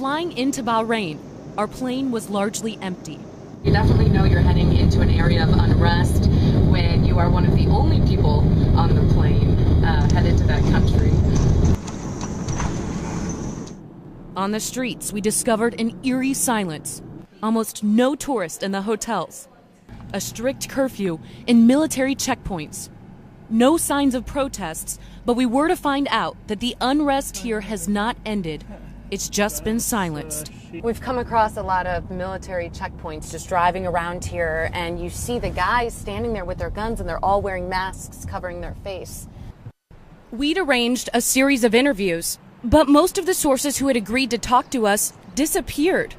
flying into Bahrain, our plane was largely empty. You definitely know you're heading into an area of unrest when you are one of the only people on the plane headed to that country. On the streets, we discovered an eerie silence. Almost no tourists in the hotels. A strict curfew and military checkpoints. No signs of protests, but we were to find out that the unrest here has not ended. It's just been silenced. We've come across a lot of military checkpoints just driving around here, and you see the guys standing there with their guns, and they're all wearing masks covering their face. We'd arranged a series of interviews, but most of the sources who had agreed to talk to us disappeared.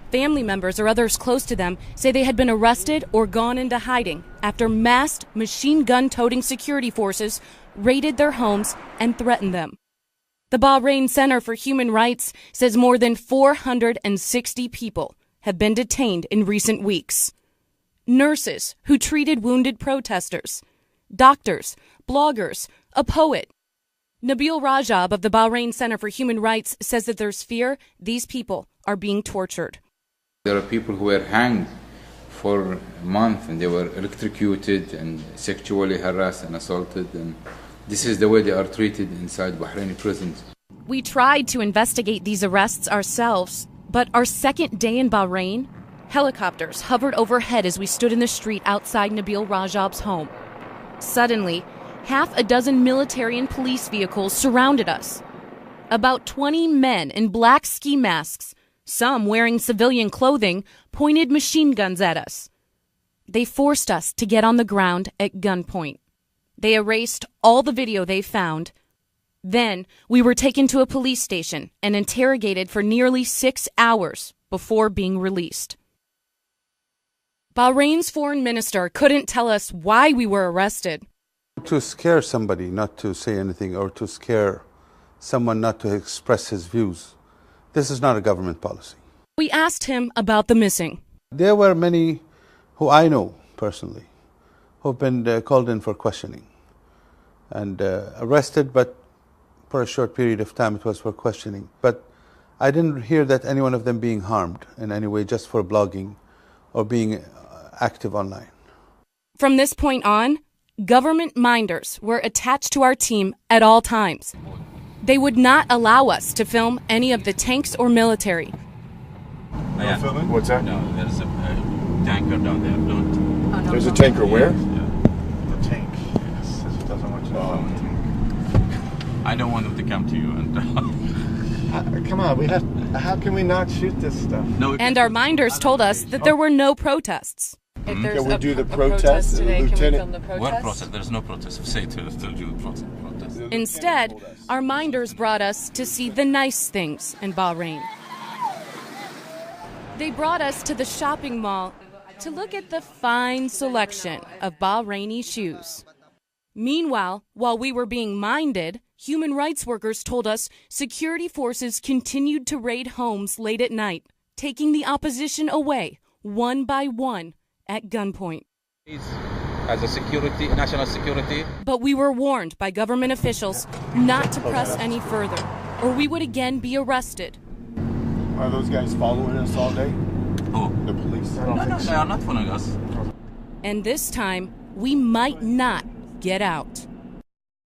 Family members or others close to them say they had been arrested or gone into hiding after masked machine gun-toting security forces raided their homes and threatened them. The Bahrain Center for Human Rights says more than 460 people have been detained in recent weeks. Nurses who treated wounded protesters, doctors, bloggers, a poet. Nabil Rajab of the Bahrain Center for Human Rights says that there's fear these people are being tortured. There are people who were hanged for a month and they were electrocuted and sexually harassed and assaulted, and this is the way they are treated inside Bahraini prisons. We tried to investigate these arrests ourselves, but our second day in Bahrain, helicopters hovered overhead as we stood in the street outside Nabil Rajab's home. Suddenly, half a dozen military and police vehicles surrounded us. About 20 men in black ski masks, some wearing civilian clothing, pointed machine guns at us. They forced us to get on the ground at gunpoint. They erased all the video they found. Then we were taken to a police station and interrogated for nearly 6 hours before being released. Bahrain's foreign minister couldn't tell us why we were arrested. To scare somebody not to say anything, or to scare someone not to express his views. This is not a government policy. We asked him about the missing. There were many who I know personally who've been called in for questioning and arrested, but for a short period of time it was for questioning. But I didn't hear that any one of them being harmed in any way just for blogging or being active online. From this point on, government minders were attached to our team at all times. They would not allow us to film any of the tanks or military. No filming? What's that? No, there's a tanker down there. Don't. Oh, no, there's a tanker where? Yeah. The tank. Yes. He doesn't want you to film the tank. I don't want them to come to you and. Come on, we have. How can we not shoot this stuff? No. And our minders told us that there were no protests. If there's Can we do the protest protest, today, Lieutenant? can we film the What protest? protest? There's no protest. Say to do protest. Instead, our minders brought us to see the nice things in Bahrain. They brought us to the shopping mall to look at the fine selection of Bahraini shoes. Meanwhile, while we were being minded, human rights workers told us security forces continued to raid homes late at night, taking the opposition away one by one at gunpoint. As a national security. But we were warned by government officials not to press any further, or we would again be arrested. Are those guys following us all day? Who? The police. No, they are not following us. And this time, we might not get out.